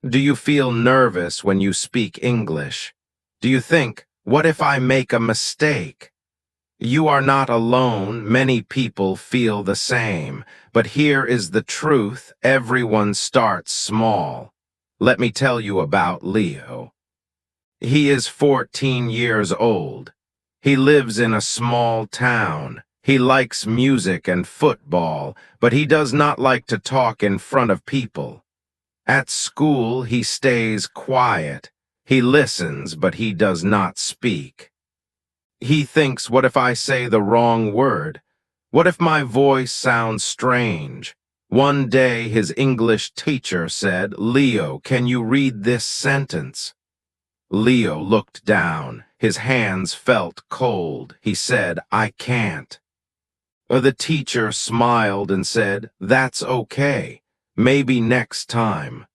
Do you feel nervous when you speak English? Do you think, what if I make a mistake? You are not alone. Many people feel the same. But here is the truth. Everyone starts small. Let me tell you about Leo. He is 14 years old. He lives in a small town. He likes music and football, but he does not like to talk in front of people. At school, he stays quiet. He listens, but he does not speak. He thinks, what if I say the wrong word? What if my voice sounds strange? One day, his English teacher said, "Leo, can you read this sentence?" Leo looked down. His hands felt cold. He said, "I can't." The teacher smiled and said, "That's okay. Maybe next time."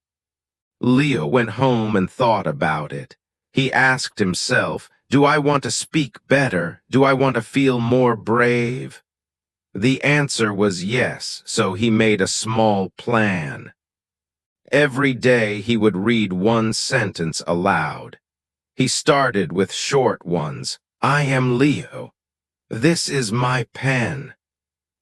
Leo went home and thought about it. He asked himself, do I want to speak better? Do I want to feel more brave? The answer was yes, so he made a small plan. Every day he would read one sentence aloud. He started with short ones. I am Leo. This is my pen.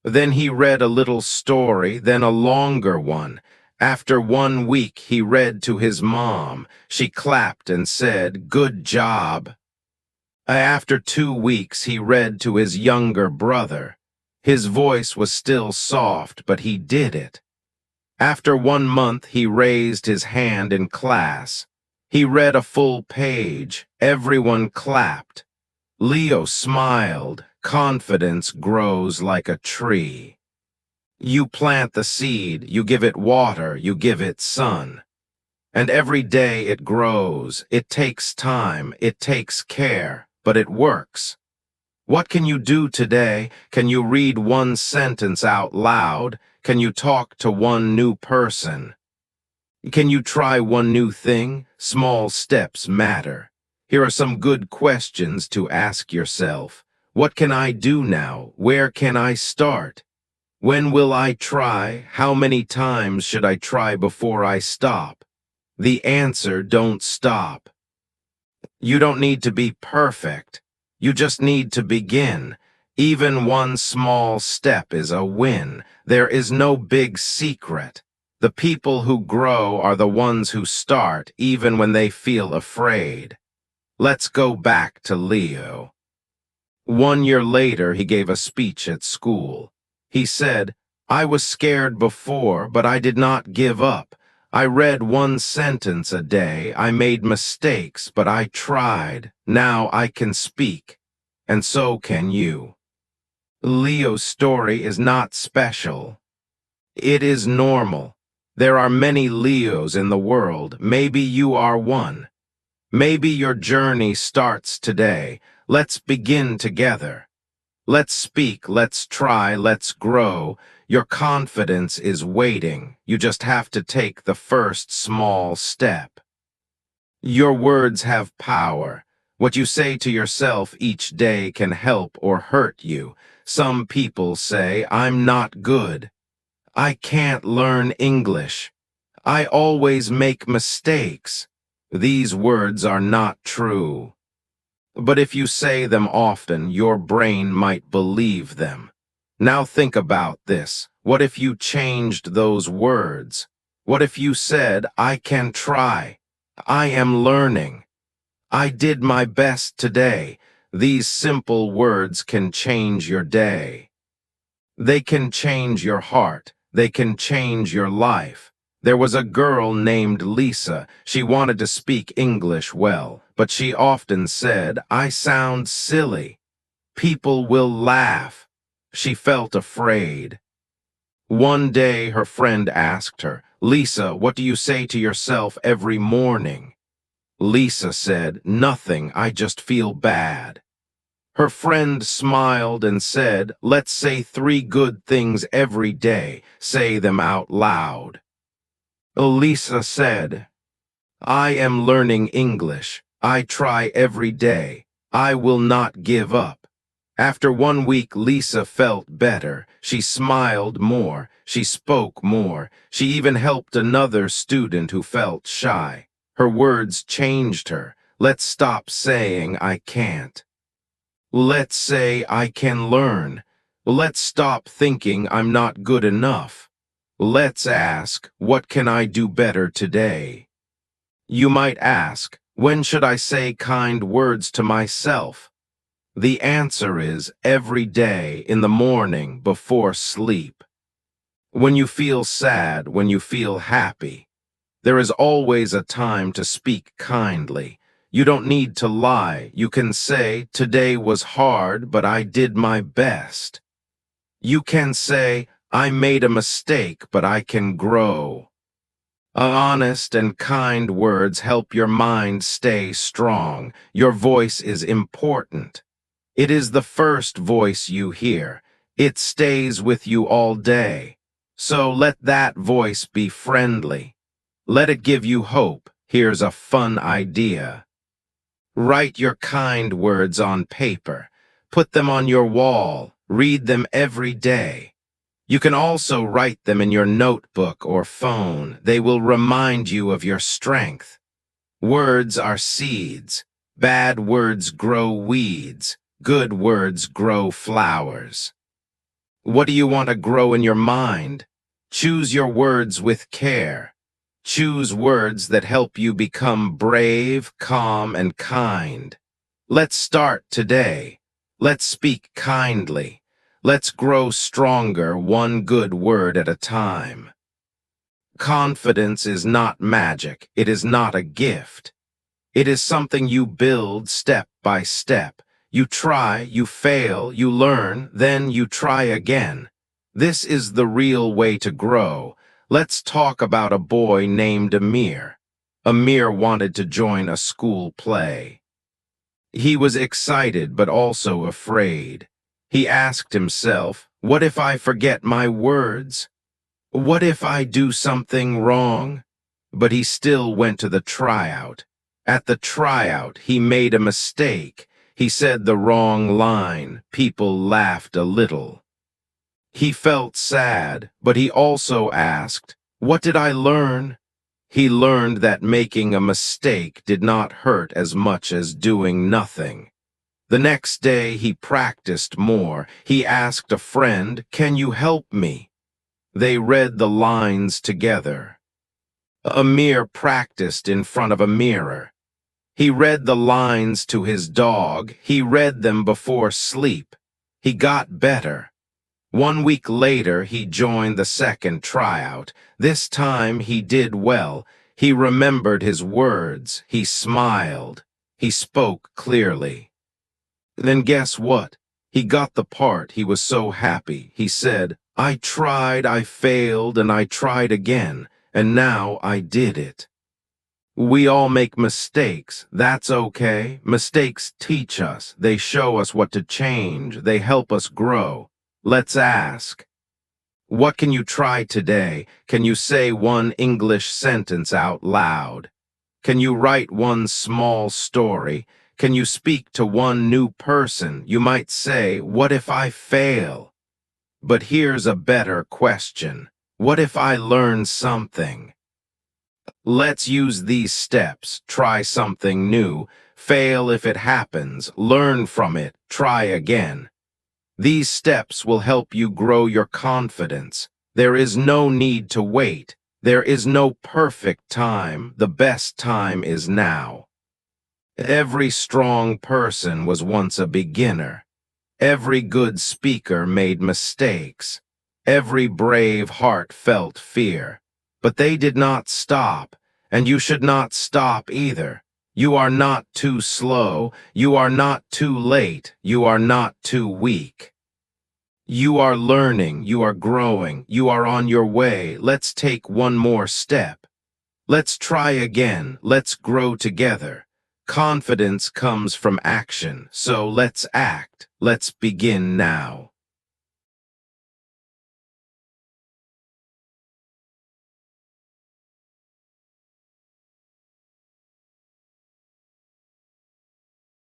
Then he read a little story, then a longer one. After 1 week, he read to his mom. She clapped and said, "Good job." After 2 weeks, he read to his younger brother. His voice was still soft, but he did it. After 1 month, he raised his hand in class. He read a full page. Everyone clapped. Leo smiled. Confidence grows like a tree. You plant the seed, you give it water, you give it sun. And every day it grows. It takes time, it takes care, but it works. What can you do today? Can you read one sentence out loud? Can you talk to one new person? Can you try one new thing? Small steps matter. Here are some good questions to ask yourself. What can I do now? Where can I start? When will I try? How many times should I try before I stop? The answer, don't stop. You don't need to be perfect. You just need to begin. Even one small step is a win. There is no big secret. The people who grow are the ones who start even when they feel afraid. Let's go back to Leo. 1 year later, he gave a speech at school. He said, I was scared before, but I did not give up. I read one sentence a day. I made mistakes, but I tried. Now I can speak, and so can you. Leo's story is not special. It is normal. There are many Leos in the world. Maybe you are one. Maybe your journey starts today. Let's begin together. Let's speak, let's try, let's grow. Your confidence is waiting. You just have to take the first small step. Your words have power. What you say to yourself each day can help or hurt you. Some people say, I'm not good. I can't learn English. I always make mistakes. These words are not true. But if you say them often, your brain might believe them. Now think about this. What if you changed those words? What if you said, I can try. I am learning. I did my best today. These simple words can change your day. They can change your heart. They can change your life. There was a girl named Lisa. She wanted to speak English well, but she often said, I sound silly. People will laugh. She felt afraid. One day her friend asked her, Lisa, what do you say to yourself every morning? Lisa said, nothing, I just feel bad. Her friend smiled and said, let's say 3 good things every day. Say them out loud. Lisa said, I am learning English. I try every day. I will not give up. After 1 week, Lisa felt better. She smiled more. She spoke more. She even helped another student who felt shy. Her words changed her. Let's stop saying I can't. Let's say I can learn. Let's stop thinking I'm not good enough. Let's ask, what can I do better today? You might ask, when should I say kind words to myself? The answer is every day in the morning before sleep. When you feel sad, when you feel happy, there is always a time to speak kindly. You don't need to lie. You can say, today was hard, but I did my best. You can say, I made a mistake, but I can grow. Honest and kind words help your mind stay strong. Your voice is important. It is the first voice you hear. It stays with you all day. So let that voice be friendly. Let it give you hope. Here's a fun idea. Write your kind words on paper. Put them on your wall. Read them every day. You can also write them in your notebook or phone. They will remind you of your strength. Words are seeds. Bad words grow weeds. Good words grow flowers. What do you want to grow in your mind? Choose your words with care. Choose words that help you become brave, calm, and kind. Let's start today. Let's speak kindly. Let's grow stronger, one good word at a time. Confidence is not magic. It is not a gift. It is something you build step by step. You try, you fail, you learn, then you try again. This is the real way to grow. Let's talk about a boy named Amir. Amir wanted to join a school play. He was excited but also afraid. He asked himself, what if I forget my words? What if I do something wrong? But he still went to the tryout. At the tryout, he made a mistake. He said the wrong line. People laughed a little. He felt sad, but he also asked, what did I learn? He learned that making a mistake did not hurt as much as doing nothing. The next day, he practiced more. He asked a friend, can you help me? They read the lines together. Amir practiced in front of a mirror. He read the lines to his dog. He read them before sleep. He got better. 1 week later, he joined the second tryout. This time, he did well. He remembered his words. He smiled. He spoke clearly. Then guess what? He got the part. He was so happy. He said, I tried, I failed, and I tried again, and now I did it. We all make mistakes. That's okay. Mistakes teach us. They show us what to change. They help us grow. Let's ask. What can you try today? Can you say one English sentence out loud? Can you write one small story? Can you speak to one new person? You might say, what if I fail? But here's a better question. What if I learn something? Let's use these steps. Try something new. Fail if it happens. Learn from it. Try again. These steps will help you grow your confidence. There is no need to wait. There is no perfect time. The best time is now. Every strong person was once a beginner. Every good speaker made mistakes. Every brave heart felt fear. But they did not stop, and you should not stop either. You are not too slow. You are not too late. You are not too weak. You are learning. You are growing. You are on your way. Let's take one more step. Let's try again. Let's grow together. Confidence comes from action, so let's act. Let's begin now.